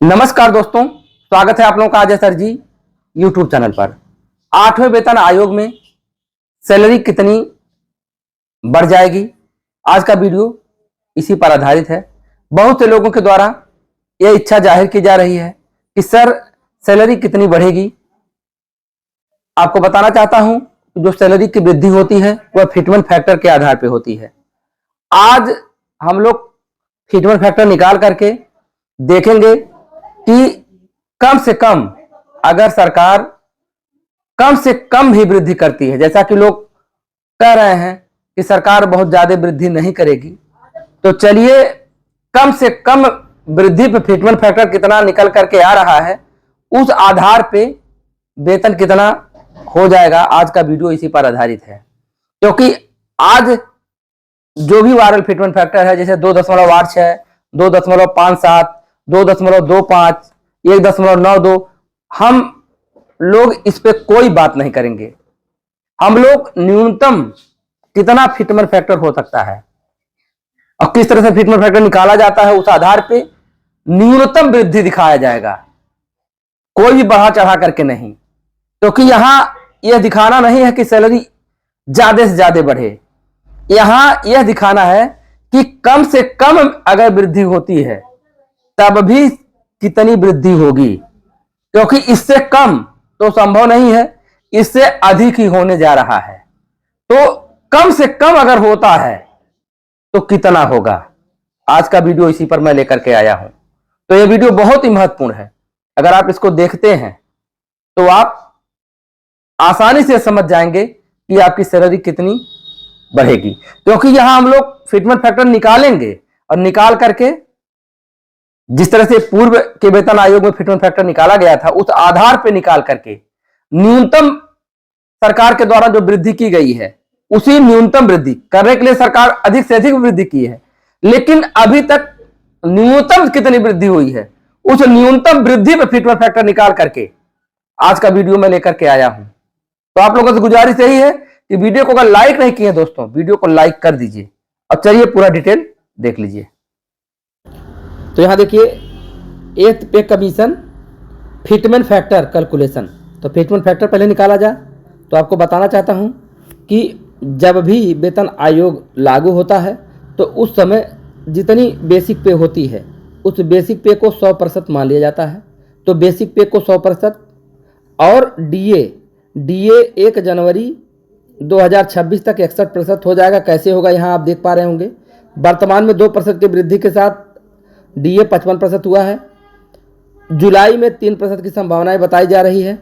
नमस्कार दोस्तों, स्वागत है आप लोगों का अजय सर जी यूट्यूब चैनल पर। 8वें वेतन आयोग में सैलरी कितनी बढ़ जाएगी, आज का वीडियो इसी पर आधारित है। बहुत से लोगों के द्वारा यह इच्छा जाहिर की जा रही है कि सर सैलरी कितनी बढ़ेगी। आपको बताना चाहता हूं कि जो सैलरी की वृद्धि होती है वह फिटमेंट फैक्टर के आधार पर होती है। आज हम लोग फिटमेंट फैक्टर निकाल करके देखेंगे कि कम से कम अगर सरकार कम से कम भी वृद्धि करती है, जैसा कि लोग कह रहे हैं कि सरकार बहुत ज्यादा वृद्धि नहीं करेगी, तो चलिए कम से कम वृद्धि पे फिटमेंट फैक्टर कितना निकल करके आ रहा है, उस आधार पे वेतन कितना हो जाएगा। आज का वीडियो इसी पर आधारित है, क्योंकि आज जो भी वायरल फिटमेंट फैक्टर है, जैसे 2.86, 2.57, 2.25, 1.92, हम लोग इस पे कोई बात नहीं करेंगे। हम लोग न्यूनतम कितना फिटमेंट फैक्टर हो सकता है और किस तरह से फिटमेंट फैक्टर निकाला जाता है, उस आधार पे न्यूनतम वृद्धि दिखाया जाएगा, कोई भी बढ़ा चढ़ा करके नहीं। क्योंकि यहां यह दिखाना नहीं है कि सैलरी ज्यादा से ज्यादा बढ़े, यहां यह दिखाना है कि कम से कम अगर वृद्धि होती है तब भी कितनी वृद्धि होगी, क्योंकि इससे कम तो संभव नहीं है, इससे अधिक ही होने जा रहा है। तो कम से कम अगर होता है तो कितना होगा, आज का वीडियो इसी पर मैं लेकर के आया हूं। तो यह वीडियो बहुत ही महत्वपूर्ण है। अगर आप इसको देखते हैं तो आप आसानी से समझ जाएंगे कि आपकी सैलरी कितनी बढ़ेगी, क्योंकि यहां हम लोग फिटमेंट फैक्टर निकालेंगे और निकाल करके जिस तरह से पूर्व के वेतन आयोग में फिटमेंट फैक्टर निकाला गया था, उस आधार पर निकाल करके न्यूनतम सरकार के द्वारा जो वृद्धि की गई है, उसी न्यूनतम वृद्धि करने के लिए सरकार अधिक से अधिक वृद्धि की है, लेकिन अभी तक न्यूनतम कितनी वृद्धि हुई है, उस न्यूनतम वृद्धि पर फिटमेंट फैक्टर निकाल करके आज का वीडियो में लेकर के आया हूं। तो आप लोगों से गुजारिश यही है कि वीडियो को अगर लाइक नहीं किए दोस्तों, वीडियो को लाइक कर दीजिए। अब चलिए पूरा डिटेल देख लीजिए। तो यहां देखिए, 8th पे कमीशन फिटमेंट फैक्टर कैलकुलेशन। तो फिटमेंट फैक्टर पहले निकाला जाए तो आपको बताना चाहता हूं कि जब भी वेतन आयोग लागू होता है तो उस समय जितनी बेसिक पे होती है उस बेसिक पे को 100% मान लिया जाता है। तो बेसिक पे को 100% और डीए 1 जनवरी 2026 तक 61% हो जाएगा। कैसे होगा, यहाँ आप देख पा रहे होंगे। वर्तमान में 2% की वृद्धि के साथ डीए 55% हुआ है। जुलाई में 3% की संभावनाएं बताई जा रही है,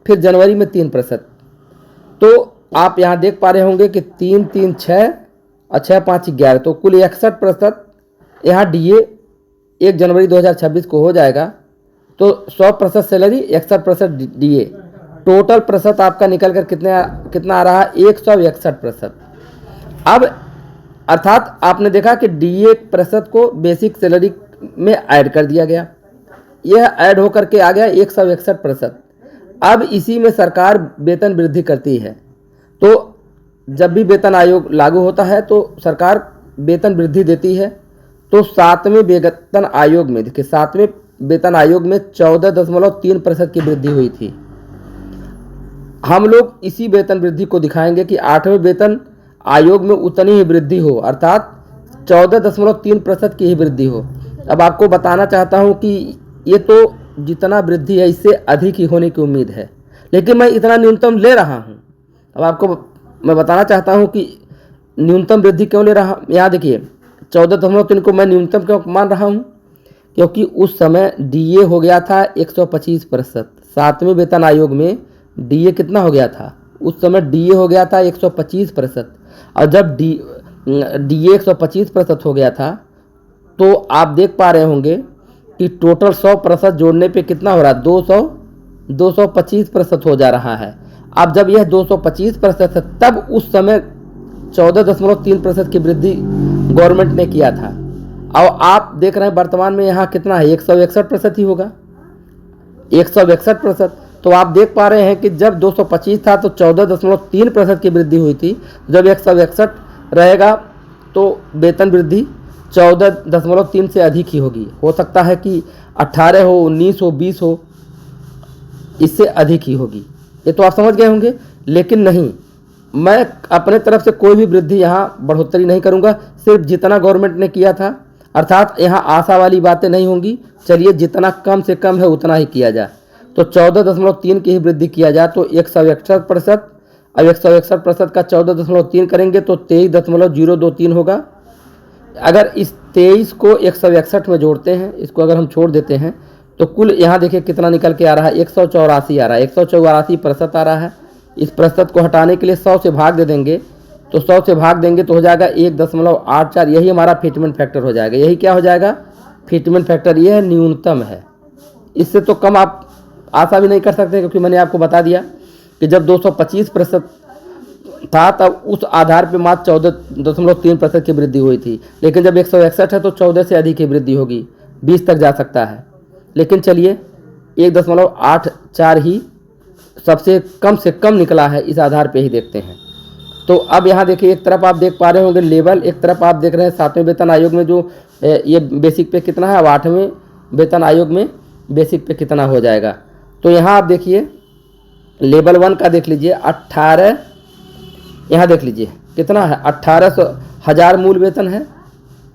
फिर जनवरी में 3%। तो आप यहाँ देख पा रहे होंगे कि 3, 3, 6 और 6, 5, 11, तो कुल 61% यहाँ डीए 1 जनवरी 2026 को हो जाएगा। तो 100% सैलरी, 61% डीए, टोटल प्रतिशत आपका निकल कर कितना आ रहा है, 161%। अब अर्थात आपने देखा कि डीए प्रतिशत को बेसिक सैलरी में ऐड कर दिया गया, यह ऐड होकर के आ गया 161%। अब इसी में सरकार वेतन वृद्धि करती है। तो जब भी वेतन आयोग लागू होता है तो सरकार वेतन वृद्धि देती है। तो 7वें वेतन आयोग में देखिए, 7वें वेतन आयोग में 14.3% की वृद्धि हुई थी। हम लोग इसी वेतन वृद्धि को दिखाएंगे कि 8वें वेतन आयोग में उतनी ही वृद्धि हो, अर्थात 14.3% की ही वृद्धि हो। अब आपको बताना चाहता हूं कि ये तो जितना वृद्धि है इससे अधिक ही होने की उम्मीद है, लेकिन मैं इतना न्यूनतम ले रहा हूं। अब आपको मैं बताना चाहता हूं कि न्यूनतम वृद्धि क्यों ले रहा हूं। यहाँ देखिए, 14.3 को मैं न्यूनतम क्यों मान रहा हूं, क्योंकि उस समय डीए हो गया था 125%। 7वें वेतन आयोग में डीए कितना हो गया था, उस समय डीए हो गया था 125%। और जब डीए 125% हो गया था तो आप देख पा रहे होंगे कि टोटल 100% जोड़ने पे कितना हो रहा है, 225% हो जा रहा है। अब जब यह 225% है तब उस समय 14.3% की वृद्धि गवर्नमेंट ने किया था। और आप देख रहे हैं वर्तमान में यहाँ कितना है, 161% ही होगा, 161%। तो आप देख पा रहे हैं कि जब 225 था तो 14.3% की वृद्धि हुई थी। जब 161 रहेगा तो वेतन वृद्धि 14.3 से अधिक ही होगी। हो सकता है कि 18 हो, 19 हो, 20 हो, इससे अधिक ही होगी। ये तो आप समझ गए होंगे। लेकिन नहीं, मैं अपने तरफ से कोई भी वृद्धि यहाँ बढ़ोतरी नहीं करूँगा, सिर्फ जितना गवर्नमेंट ने किया था, अर्थात यहाँ आशा वाली बातें नहीं होंगी। चलिए जितना कम से कम है उतना ही किया जाए। तो 14.3 की ही वृद्धि किया जाए तो 161%। अब 161% का 14.3 करेंगे तो 23.023 होगा। अगर इस 23 को 161 में जोड़ते हैं, इसको अगर हम छोड़ देते हैं तो कुल यहाँ देखिए कितना निकल के आ रहा है, 184 आ रहा है, 184% आ रहा है। इस प्रतिशत को हटाने के लिए 100 से भाग दे देंगे, तो 100 से भाग देंगे तो हो जाएगा 1.84। यही हमारा फिटमेंट फैक्टर हो जाएगा। यही क्या हो जाएगा, फिटमेंट फैक्टर। ये है न्यूनतम है, इससे तो कम आप आशा भी नहीं कर सकते, क्योंकि मैंने आपको बता दिया कि जब 225% था तब उस आधार पर मात्र 14.3% की वृद्धि हुई थी। लेकिन जब 161 है तो 14 से अधिक की वृद्धि होगी, 20 तक जा सकता है। लेकिन चलिए 1.84 ही सबसे कम से कम निकला है, इस आधार पे ही देखते हैं। तो अब यहाँ देखिए, एक तरफ आप देख पा रहे होंगे लेवल, एक तरफ आप देख रहे हैं 7वें वेतन आयोग में जो ये बेसिक पे कितना है, अब 8वें वेतन आयोग में बेसिक पे कितना हो जाएगा। तो यहाँ आप देखिए लेवल 1 का देख लीजिए 18, यहाँ देख लीजिए कितना है, 18,000 मूल वेतन है,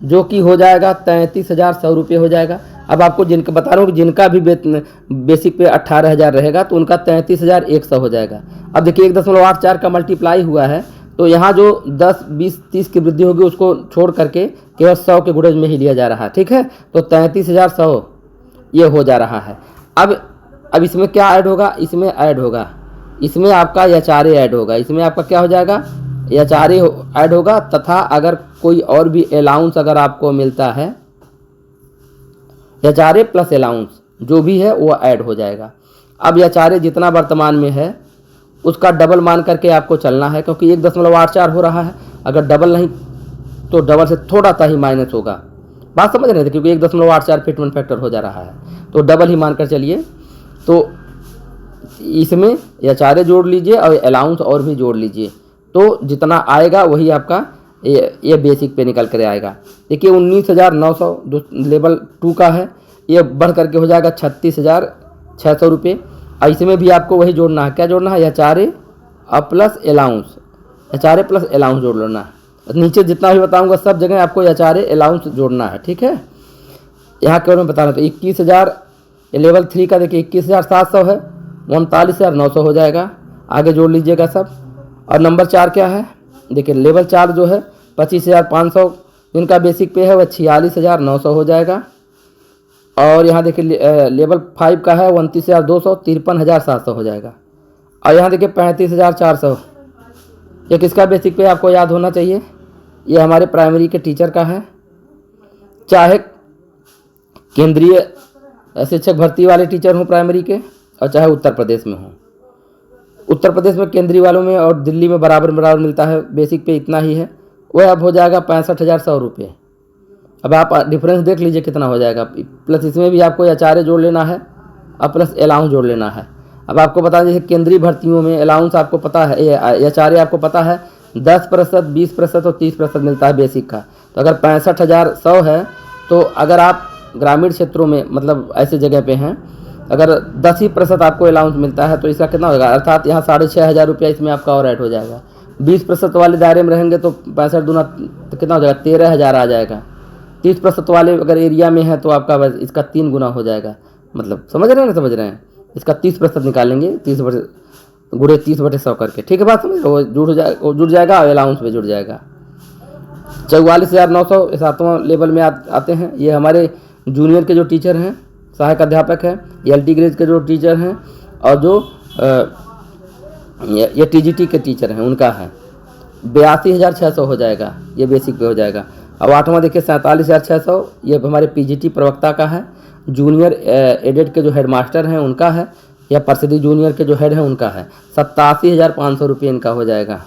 जो कि हो जाएगा 33,100 रुपये हो जाएगा। अब आपको जिनका बता रहा हूँ कि जिनका भी बेसिक पे 18,000 रहेगा तो उनका 33,100 हो जाएगा। अब देखिए 1.84 का मल्टीप्लाई हुआ है, तो यहाँ जो 10, 20, 30 की वृद्धि होगी उसको छोड़ करके केवल 100 के गुणज में ही लिया जा रहा है, ठीक है। तो 33,100 ये हो जा रहा है। अब इसमें क्या ऐड होगा, इसमें ऐड होगा, इसमें आपका एचआरए ऐड होगा, इसमें आपका क्या हो जाएगा, एचआरए ऐड होगा। तथा अगर कोई और भी अलाउंस अगर आपको मिलता है, एचआरए प्लस अलाउंस जो भी है वो ऐड हो जाएगा। अब एचआरए जितना वर्तमान में है उसका डबल मान करके आपको चलना है, क्योंकि 1.84 हो रहा है। अगर डबल नहीं तो डबल से थोड़ा सा ही माइनस होगा, बात समझ रहे थे, क्योंकि 1.84 फिटमेंट फैक्टर हो जा रहा है, तो डबल ही मानकर चलिए। तो इसमें एचआरए जोड़ लीजिए और अलाउंस और भी जोड़ लीजिए, तो जितना आएगा वही आपका ये बेसिक पे निकल कर आएगा। देखिए 19,900 जो लेवल 2 का है, ये बढ़ करके हो जाएगा 36,600 रुपये। और इसमें भी आपको वही जोड़ना है, क्या जोड़ना है, HRA plus allowance, HRA plus allowance जोड़ लेना है। नीचे जितना भी बताऊंगा सब जगह आपको एचआरए अलाउंस जोड़ना है, ठीक है। यहाँ केवल मैं बता रहा हूँ, तो 21,000 लेवल 3 का देखिए 21,700 है, 39,900 हो जाएगा। आगे जोड़ लीजिएगा सब। और नंबर 4 क्या है, देखिए लेवल 4 जो है 25,500 जिनका बेसिक पे है वह 46,900 हो जाएगा। और यहाँ देखिए लेवल 5 का है 29,200, 53,700 हो जाएगा। और यहाँ देखिए 35,400, ये किसका बेसिक पे आपको याद होना चाहिए, ये हमारे प्राइमरी के टीचर का है। चाहे केंद्रीय शिक्षक भर्ती वाले टीचर हों प्राइमरी के, और चाहे उत्तर प्रदेश में हों। उत्तर प्रदेश में केंद्रीय वालों में और दिल्ली में बराबर मिलता है, बेसिक पे इतना ही है, वह अब हो जाएगा 65,100 रुपये। अब आप डिफरेंस देख लीजिए कितना हो जाएगा। प्लस इसमें भी आपको एचआरए जोड़ लेना है और प्लस अलाउंस जोड़ लेना है। अब आपको बता दीजिए केंद्रीय भर्तियों में अलाउंस आपको पता है, एचआरए आपको पता है 10%, 20% और 30% मिलता है बेसिक का। तो अगर 65,100 है, तो अगर आप ग्रामीण क्षेत्रों में मतलब ऐसे जगह पे हैं, अगर 10% आपको अलाउंस मिलता है तो इसका कितना होगा, अर्थात यहाँ 6,500 रुपया इसमें आपका और ऐड हो जाएगा। 20% वाले दायरे में रहेंगे तो 65 दूना तो कितना हो जाएगा, 13,000 आ जाएगा। 30% वाले अगर एरिया में है तो आपका बस इसका 3 गुना हो जाएगा। मतलब समझ रहे हैं ना, समझ रहे हैं, इसका 30% निकालेंगे, 30% गुणे 30/100 करके, ठीक है बात समझ रहे हो, जुड़ जाएगा और अलाउंस में जुड़ जाएगा। 44,900 7वां लेवल में आते हैं। ये हमारे जूनियर के जो टीचर हैं, सहायक अध्यापक हैं, एलटी ग्रेड के जो टीचर हैं, और जो ये टीजीटी के टीचर हैं उनका है 82,600 हो जाएगा, ये बेसिक पे हो जाएगा। अब 8वां देखिए 47,600, ये हमारे पीजीटी प्रवक्ता का है। जूनियर एडेड के जो हेडमास्टर हैं उनका है, या परिषदी जूनियर के जो हेड हैं उनका है 87,500 रुपये इनका हो जाएगा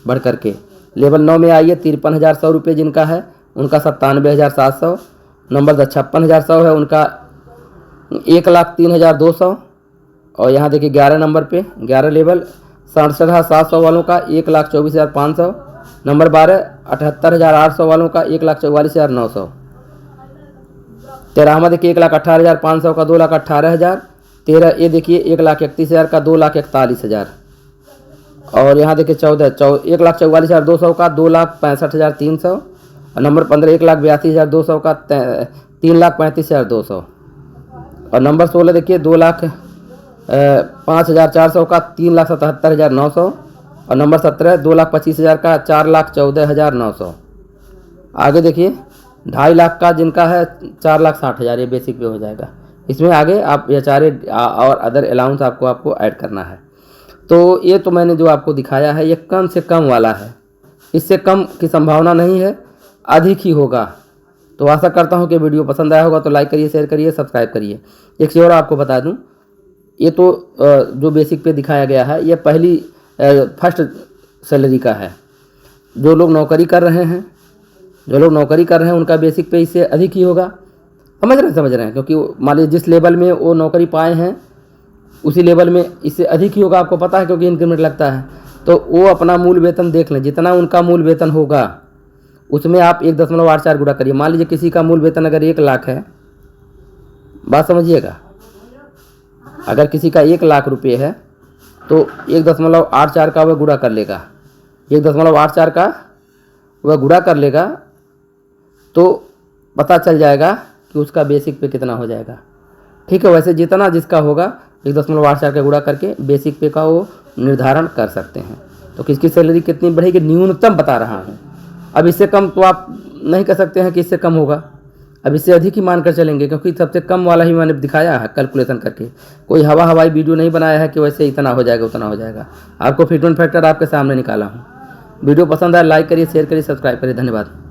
बढ़ करके। लेवल 9 में आइए 53,100 रुपये जिनका है, उनका 97,700। नंबर 56,100 है, उनका 1,03,200। और यहाँ देखिए 11 नंबर पे 11 लेवल 67,700 वालों का 1,24,500। नंबर 12 78,800 वालों का 1,44,900। 13वां देखिए 1,18,500 का 2,18,000। 13 ये देखिए 1,31,000 का 2,41,000। और यहाँ देखिए 1,44,200 का 2,65,300। और नंबर 15 1,82,200 का 3,35,200। और नंबर 16 देखिए 2,05,400 का 3,77,900। और नंबर 17 2,25,000 का 4,14,900। आगे देखिए 2.5 लाख का जिनका है 4,60,000, ये बेसिक पे हो जाएगा। इसमें आगे आप HRA और अदर अलाउंस आपको ऐड करना है। तो ये तो मैंने जो आपको दिखाया है ये कम से कम वाला है, इससे कम की संभावना नहीं है, अधिक ही होगा। तो आशा करता हूँ कि वीडियो पसंद आया होगा तो लाइक करिए, शेयर करिए, सब्सक्राइब करिए। एक चीज़ और आपको बता दूँ, ये तो जो बेसिक पे दिखाया गया है ये पहली फर्स्ट सैलरी का है। जो लोग नौकरी कर रहे हैं उनका बेसिक पे इससे अधिक ही होगा। समझ रहे हैं क्योंकि मान लीजिए जिस लेवल में वो नौकरी पाए हैं उसी लेवल में इससे अधिक ही होगा, आपको पता है क्योंकि इंक्रीमेंट लगता है। तो वो अपना मूल वेतन देख लें, जितना उनका मूल वेतन होगा उसमें आप 1.84 गुणा करिए। मान लीजिए किसी का मूल वेतन अगर 1 लाख है, बात समझिएगा, अगर किसी का 1 लाख रुपये है तो 1.84 का वह गुणा कर लेगा, 1.84 का वह गुणा कर लेगा तो पता चल जाएगा कि उसका बेसिक पे कितना हो जाएगा। ठीक है, वैसे जितना जिसका होगा 1.84 का गुणा करके बेसिक पे का वो निर्धारण कर सकते हैं। तो किसकी सैलरी कितनी बढ़ेगी न्यूनतम बता रहा हूँ। अब इससे कम तो आप नहीं कह सकते हैं कि इससे कम होगा, अब इससे अधिक ही मानकर चलेंगे क्योंकि सबसे कम वाला ही मैंने दिखाया है कैलकुलेशन करके। कोई हवाई वीडियो नहीं बनाया है कि वैसे इतना हो जाएगा उतना हो जाएगा। आपको फिटमेंट फैक्टर आपके सामने निकाला हूँ। वीडियो पसंद आए लाइक करिए, शेयर करिए, सब्सक्राइब करिए। धन्यवाद।